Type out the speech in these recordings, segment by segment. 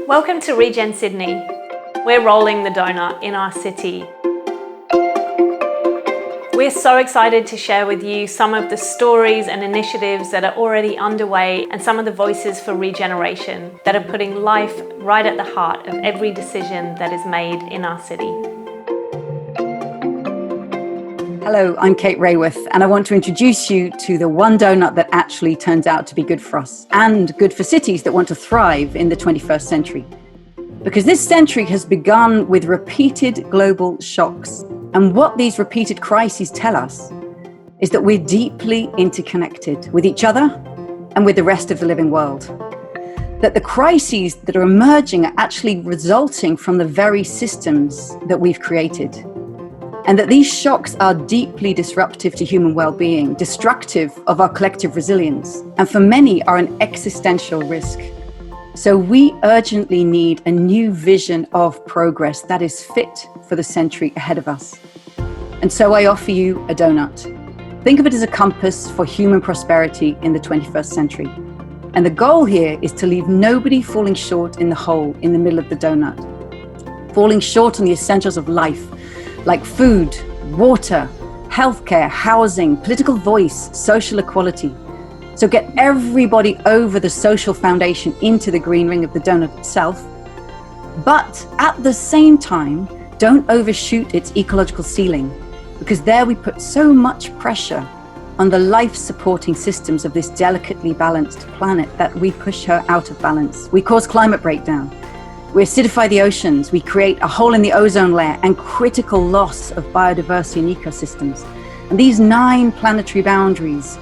Welcome to Regen Sydney. We're rolling the donut in our city. We're so excited to share with you some of the stories and initiatives that are already underway and some of the voices for regeneration that are putting life right at the heart of every decision that is made in our city. Hello, I'm Kate Rayworth, and I want to introduce you to the one donut that actually turns out to be good for us and good for cities that want to thrive in the 21st century. Because this century has begun with repeated global shocks. And what these repeated crises tell us is that we're deeply interconnected with each other and with the rest of the living world. That the crises that are emerging are actually resulting from the very systems that we've created. And that these shocks are deeply disruptive to human well-being, destructive of our collective resilience, and for many are an existential risk. So we urgently need a new vision of progress that is fit for the century ahead of us. And so I offer you a donut. Think of it as a compass for human prosperity in the 21st century. And the goal here is to leave nobody falling short in the hole in the middle of the donut, falling short on the essentials of life, like food, water, healthcare, housing, political voice, social equality. So get everybody over the social foundation into the green ring of the donut itself. But at the same time, don't overshoot its ecological ceiling, because there we put so much pressure on the life-supporting systems of this delicately balanced planet that we push her out of balance. We cause climate breakdown. We acidify the oceans, we create a hole in the ozone layer and critical loss of biodiversity and ecosystems. And these 9 planetary boundaries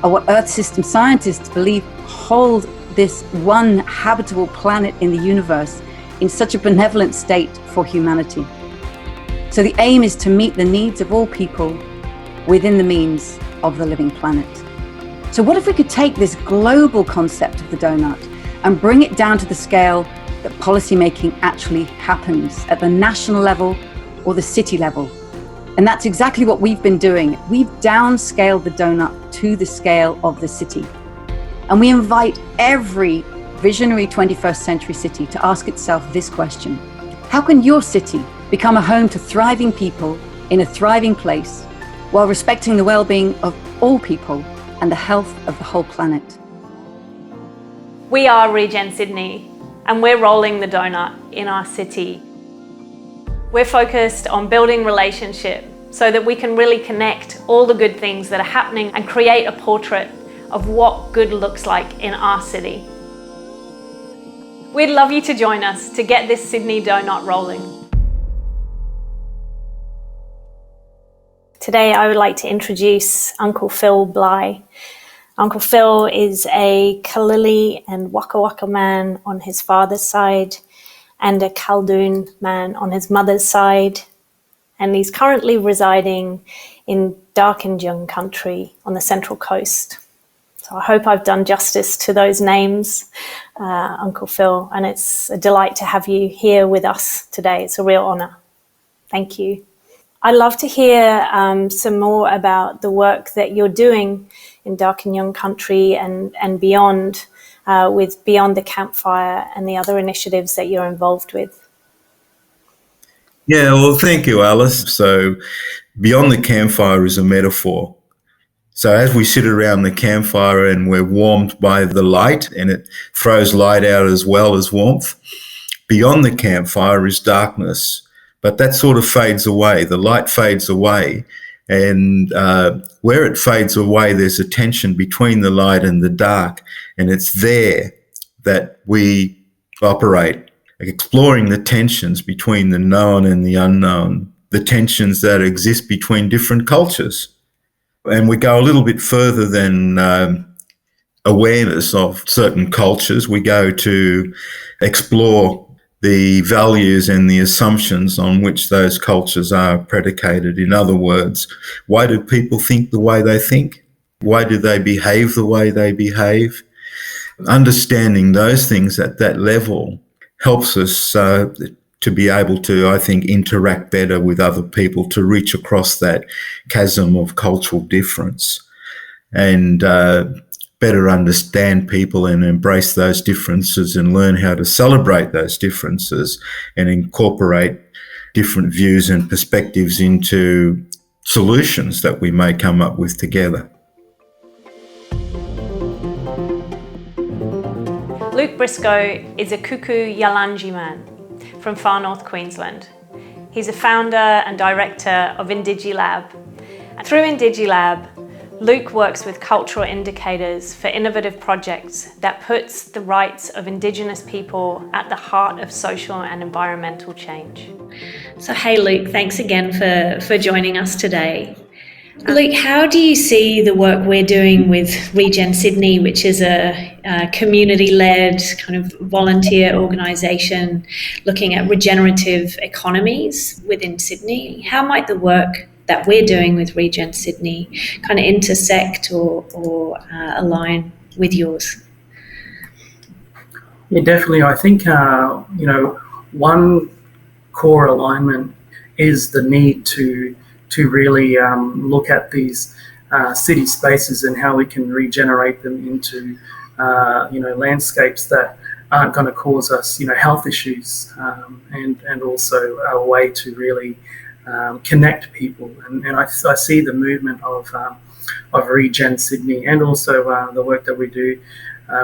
are what Earth system scientists believe hold this one habitable planet in the universe in such a benevolent state for humanity. So the aim is to meet the needs of all people within the means of the living planet. So what if we could take this global concept of the donut and bring it down to the scale that policymaking actually happens at the national level or the city level? And that's exactly what we've been doing. We've downscaled the donut to the scale of the city. And we invite every visionary 21st century city to ask itself this question: how can your city become a home to thriving people in a thriving place while respecting the well-being of all people and the health of the whole planet? We are Regen Sydney, and we're rolling the donut in our city. We're focused on building relationship so that we can really connect all the good things that are happening and create a portrait of what good looks like in our city. We'd love you to join us to get this Sydney donut rolling. Today I would like to introduce Uncle Phil Bligh. Uncle Phil is a Kalili and Waka Waka man on his father's side and a Khaldoon man on his mother's side. And he's currently residing in Darkinjung country on the Central Coast. So I hope I've done justice to those names, Uncle Phil, and it's a delight to have you here with us today. It's a real honour. Thank you. I'd love to hear some more about the work that you're doing in Darkinjung country and beyond, with Beyond the Campfire and the other initiatives that you're involved with. Yeah, well, thank you, Alice. So Beyond the Campfire is a metaphor. So as we sit around the campfire and we're warmed by the light, and it throws light out as well as warmth, beyond the campfire is darkness. But that sort of fades away. The light fades away. And where it fades away, there's a tension between the light and the dark. And it's there that we operate, exploring the tensions between the known and the unknown, the tensions that exist between different cultures. And we go a little bit further than awareness of certain cultures. We go to explore the values and the assumptions on which those cultures are predicated. In other words, why do people think the way they think? Why do they behave the way they behave? Understanding those things at that level helps us to be able to, I think, interact better with other people, to reach across that chasm of cultural difference. And better understand people and embrace those differences and learn how to celebrate those differences and incorporate different views and perspectives into solutions that we may come up with together. Luke Briscoe is a Kuku Yalanji man from far north Queensland. He's a founder and director of IndigiLab. And through IndigiLab, Luke works with cultural indicators for innovative projects that puts the rights of Indigenous people at the heart of social and environmental change. So hey Luke, thanks again for joining us today. Luke, how do you see the work we're doing with Regen Sydney, which is a community-led kind of volunteer organisation looking at regenerative economies within Sydney? How might the work that we're doing with Regen Sydney kind of intersect or align with yours? Yeah, definitely. I think, one core alignment is the need to really look at these city spaces and how we can regenerate them into, landscapes that aren't going to cause us, health issues, and also a way to really connect people. And I see the movement of Regen Sydney and also the work that we do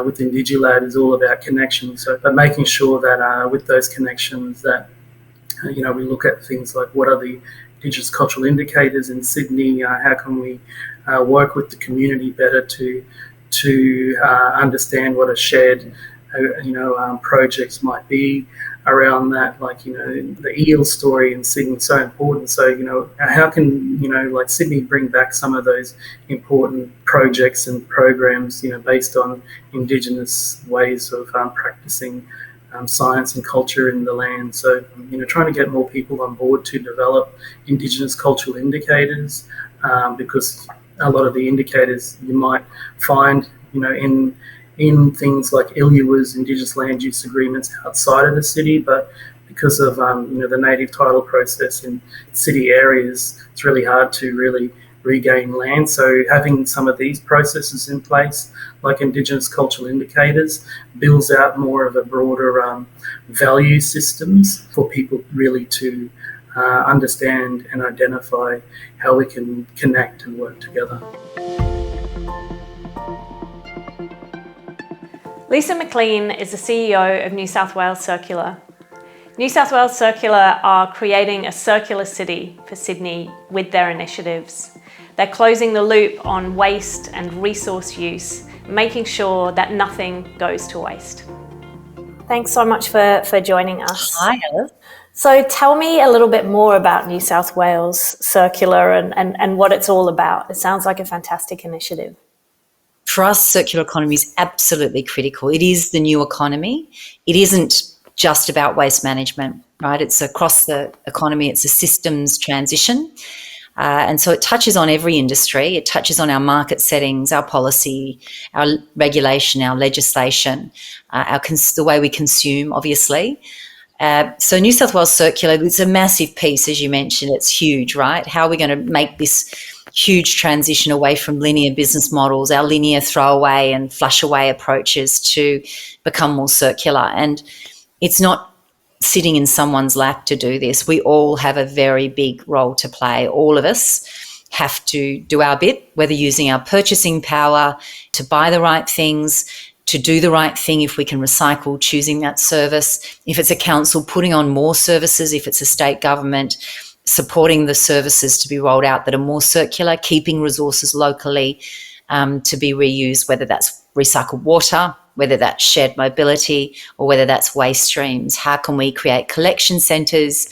with IndigiLab is all about connection. But making sure that with those connections that, we look at things like what are the Indigenous cultural indicators in Sydney, how can we work with the community better to understand what a shared projects might be around that, the eel story in Sydney is so important. So, how can, Sydney bring back some of those important projects and programs, based on Indigenous ways of practicing science and culture in the land. So, trying to get more people on board to develop Indigenous cultural indicators, because a lot of the indicators you might find, in things like ILUA's Indigenous land use agreements outside of the city, but because of the native title process in city areas, it's really hard to really regain land. So having some of these processes in place, like Indigenous cultural indicators, builds out more of a broader value systems for people really to understand and identify how we can connect and work together. Lisa Mclean is the CEO of New South Wales Circular. New South Wales Circular are creating a circular city for Sydney with their initiatives. They're closing the loop on waste and resource use, making sure that nothing goes to waste. Thanks so much for joining us. Hi, Alice. So tell me a little bit more about New South Wales Circular and what it's all about. It sounds like a fantastic initiative. For us, circular economy is absolutely critical. It is the new economy. It isn't just about waste management, right? It's across the economy. It's a systems transition. And so it touches on every industry. It touches on our market settings, our policy, our regulation, our legislation, the way we consume, obviously. So New South Wales Circular, it's a massive piece, as you mentioned. It's huge, right? How are we going to make this huge transition away from linear business models, our linear throwaway and flush away approaches, to become more circular? And it's not sitting in someone's lap to do this. We all have a very big role to play. All of us have to do our bit, whether using our purchasing power to buy the right things, to do the right thing if we can recycle, choosing that service. If it's a council, putting on more services. If it's a state government, supporting the services to be rolled out that are more circular, keeping resources locally to be reused, whether that's recycled water, whether that's shared mobility, or whether that's waste streams. How can we create collection centres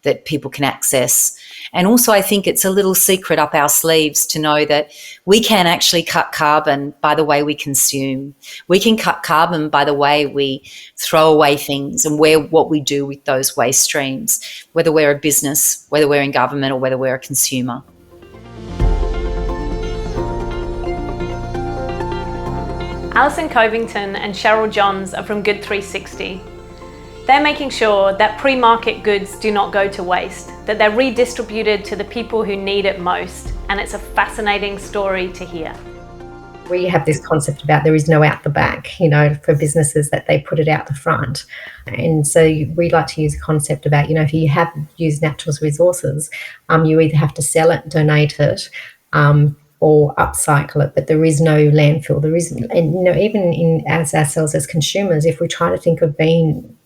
that people can access? And also, I think it's a little secret up our sleeves to know that we can actually cut carbon by the way we consume. We can cut carbon by the way we throw away things and what we do with those waste streams, whether we're a business, whether we're in government, or whether we're a consumer. Alison Covington and Cheryl Johns are from Good 360. They're making sure that pre-market goods do not go to waste, that they're redistributed to the people who need it most, and it's a fascinating story to hear. We have this concept about there is no out the back, you know, for businesses, that they put it out the front. And so we like to use a concept about, you know, if you have used natural resources, you either have to sell it, donate it, or upcycle it, but there is no landfill. There isn't, and you know, even in as ourselves as consumers, if we try to think of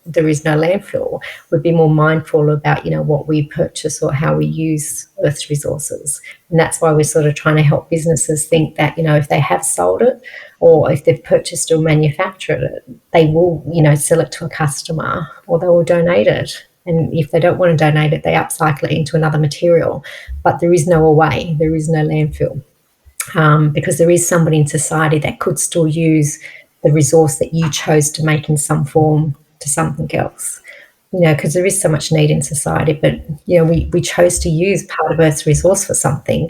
there is no landfill, we'd be more mindful about, you know, what we purchase or how we use Earth's resources. And that's why we're sort of trying to help businesses think that, you know, if they have sold it or if they've purchased or manufactured it, they will, you know, sell it to a customer or they will donate it. And if they don't want to donate it, they upcycle it into another material. But there is no away, there is no landfill. Because there is somebody in society that could still use the resource that you chose to make in some form to something else, you know, because there is so much need in society. But, you know, we chose to use part of Earth's resource for something,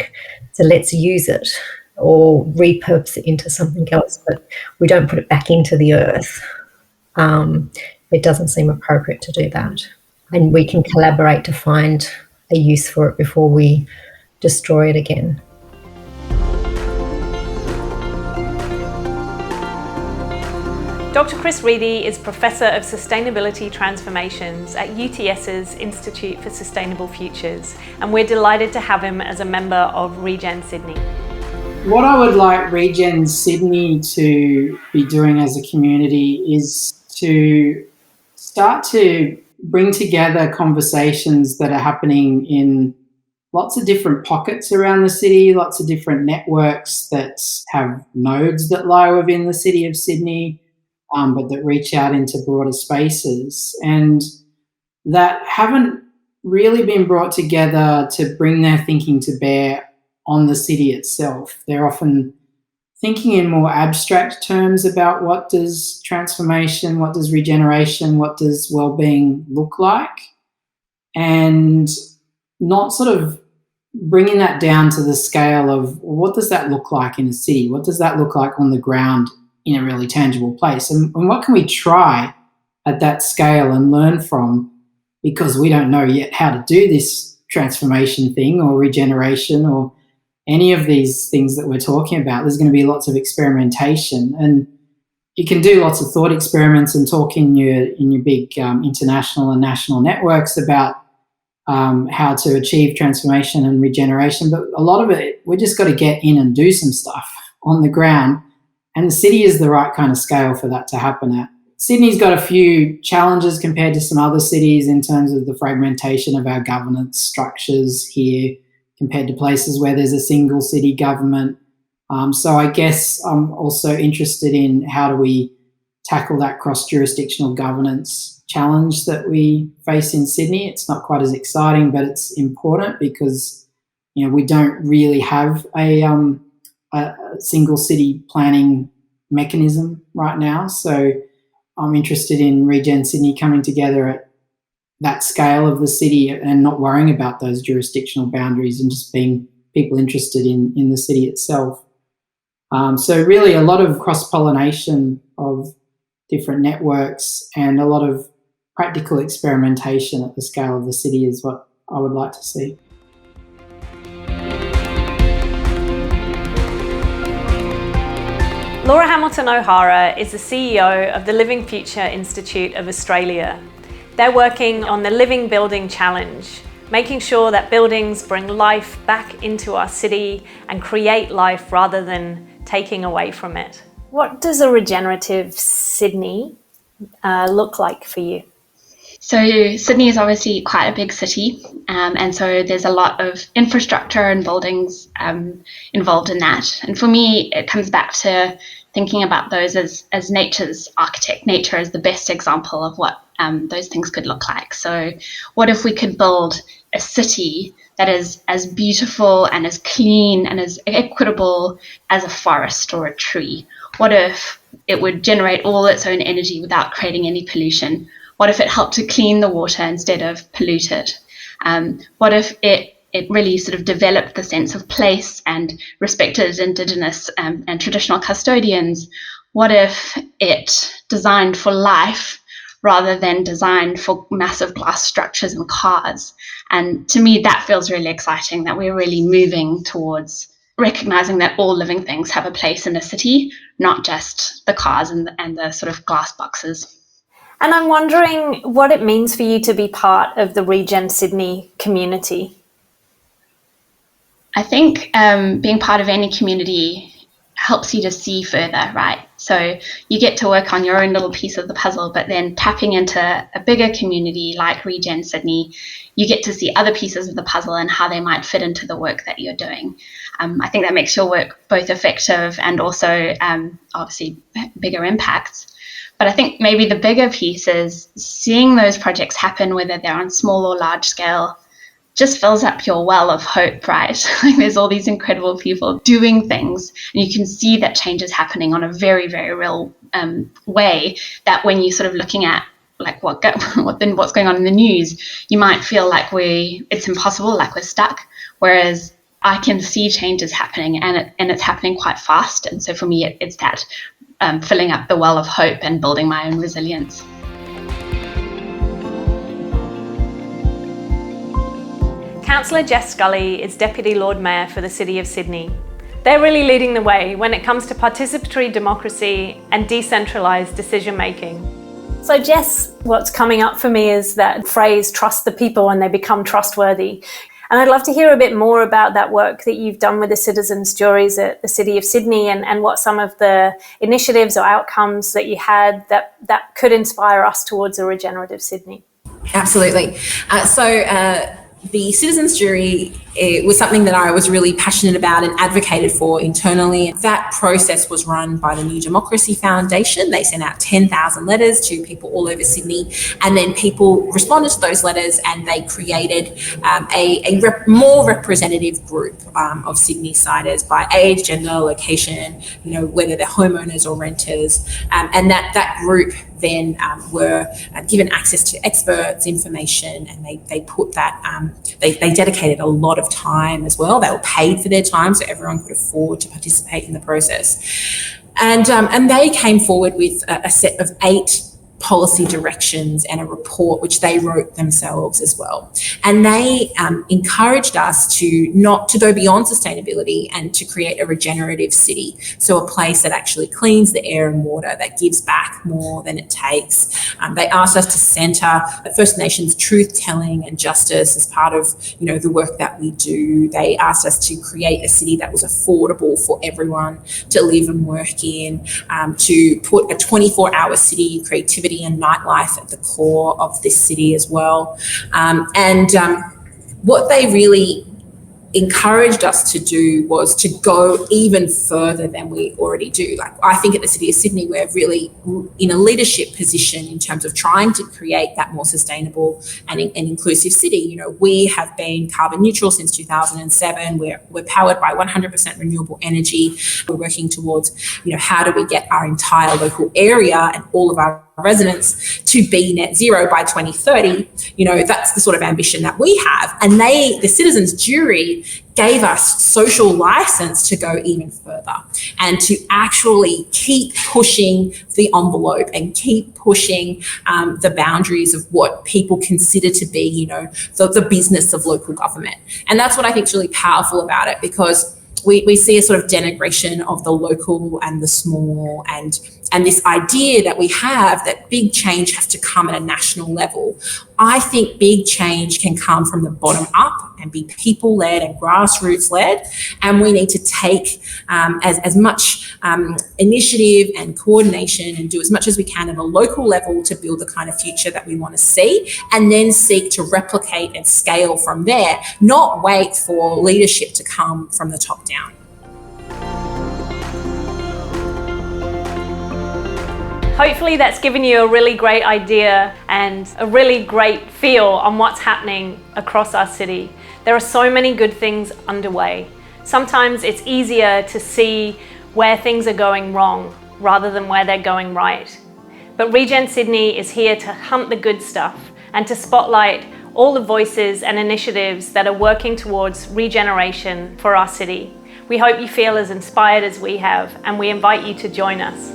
so let's use it or repurpose it into something else, but we don't put it back into the Earth. It doesn't seem appropriate to do that. And we can collaborate to find a use for it before we destroy it again. Dr. Chris Reedy is Professor of Sustainability Transformations at UTS's Institute for Sustainable Futures, and we're delighted to have him as a member of Regen Sydney. What I would like Regen Sydney to be doing as a community is to start to bring together conversations that are happening in lots of different pockets around the city, lots of different networks that have nodes that lie within the city of Sydney, but that reach out into broader spaces and that haven't really been brought together to bring their thinking to bear on the city itself. They're often thinking in more abstract terms about what does transformation, what does regeneration, what does well-being look like, and not sort of bringing that down to the scale of what does that look like in a city? What does that look like on the ground in a really tangible place? And what can we try at that scale and learn from, because we don't know yet how to do this transformation thing or regeneration or any of these things that we're talking about. There's going to be lots of experimentation, and you can do lots of thought experiments and talk in your big international and national networks about how to achieve transformation and regeneration. But a lot of it, we just got to get in and do some stuff on the ground. And the city is the right kind of scale for that to happen at. Sydney's got a few challenges compared to some other cities in terms of the fragmentation of our governance structures here compared to places where there's a single city government. So I guess I'm also interested in how do we tackle that cross-jurisdictional governance challenge that we face in Sydney. It's not quite as exciting, but it's important because, you know, we don't really have a single city planning mechanism right now. So I'm interested in Regen Sydney coming together at that scale of the city and not worrying about those jurisdictional boundaries and just being people interested in the city itself. So really a lot of cross-pollination of different networks and a lot of practical experimentation at the scale of the city is what I would like to see. Laura Hamilton O'Hara is the CEO of the Living Future Institute of Australia. They're working on the Living Building Challenge, making sure that buildings bring life back into our city and create life rather than taking away from it. What does a regenerative Sydney look like for you? So Sydney is obviously quite a big city, and so there's a lot of infrastructure and buildings involved in that. And for me, it comes back to thinking about those as nature's architect. Nature is the best example of what those things could look like. So what if we could build a city that is as beautiful and as clean and as equitable as a forest or a tree? What if it would generate all its own energy without creating any pollution? What if it helped to clean the water instead of pollute it? What if it really sort of developed the sense of place and respected Indigenous and traditional custodians? What if it designed for life rather than designed for massive glass structures and cars? And to me, that feels really exciting, that we're really moving towards recognizing that all living things have a place in a city, not just the cars and the sort of glass boxes. And I'm wondering what it means for you to be part of the Regen Sydney community. I think being part of any community helps you to see further, right? So you get to work on your own little piece of the puzzle, but then tapping into a bigger community like Regen Sydney, you get to see other pieces of the puzzle and how they might fit into the work that you're doing. I think that makes your work both effective and also obviously bigger impacts. But I think maybe the bigger piece is seeing those projects happen, whether they're on small or large scale, just fills up your well of hope, right? Like there's all these incredible people doing things, and you can see that change is happening on a very, very real way, that when you're sort of looking at like what's going on in the news, you might feel like it's impossible, like we're stuck. Whereas I can see changes happening, and it's happening quite fast. And so for me, it's that filling up the well of hope and building my own resilience. Councillor Jess Scully is Deputy Lord Mayor for the City of Sydney. They're really leading the way when it comes to participatory democracy and decentralised decision making. So Jess, what's coming up for me is that phrase, trust the people and they become trustworthy. And I'd love to hear a bit more about that work that you've done with the citizens' juries at the City of Sydney and what some of the initiatives or outcomes that you had that could inspire us towards a regenerative Sydney. Absolutely. The citizens' jury, it was something that I was really passionate about and advocated for internally. That process was run by the New Democracy Foundation. They sent out 10,000 letters to people all over Sydney, and then people responded to those letters, and they created a more representative group of Sydney-siders by age, gender, location, whether they're homeowners or renters, and that group then were given access to experts, information, and they put that, they dedicated a lot of time as well. They were paid for their time, so everyone could afford to participate in the process. And they came forward with a set of 8 policy directions and a report which they wrote themselves as well. And they encouraged us to go beyond sustainability and to create a regenerative city. So a place that actually cleans the air and water, that gives back more than it takes. They asked us to centre First Nations truth telling and justice as part of the work that we do. They asked us to create a city that was affordable for everyone to live and work in, to put a 24-hour city creativity and nightlife at the core of this city as well. What they really encouraged us to do was to go even further than we already do. Like, I think at the City of Sydney, we're really in a leadership position in terms of trying to create that more sustainable and inclusive city. We have been carbon neutral since 2007. We're powered by 100% renewable energy. We're working towards, how do we get our entire local area and all of our residents to be net zero by 2030. That's the sort of ambition that we have. And the citizens' jury gave us social license to go even further and to actually keep pushing the envelope and keep pushing the boundaries of what people consider to be, the business of local government. And that's what I think is really powerful about it, because we see a sort of denigration of the local and the small, and this idea that we have that big change has to come at a national level. I think big change can come from the bottom up and be people-led and grassroots-led, and we need to take as much initiative and coordination and do as much as we can at a local level to build the kind of future that we want to see, and then seek to replicate and scale from there, not wait for leadership to come from the top down. Hopefully that's given you a really great idea and a really great feel on what's happening across our city. There are so many good things underway. Sometimes it's easier to see where things are going wrong rather than where they're going right. But Regen Sydney is here to hunt the good stuff and to spotlight all the voices and initiatives that are working towards regeneration for our city. We hope you feel as inspired as we have, and we invite you to join us.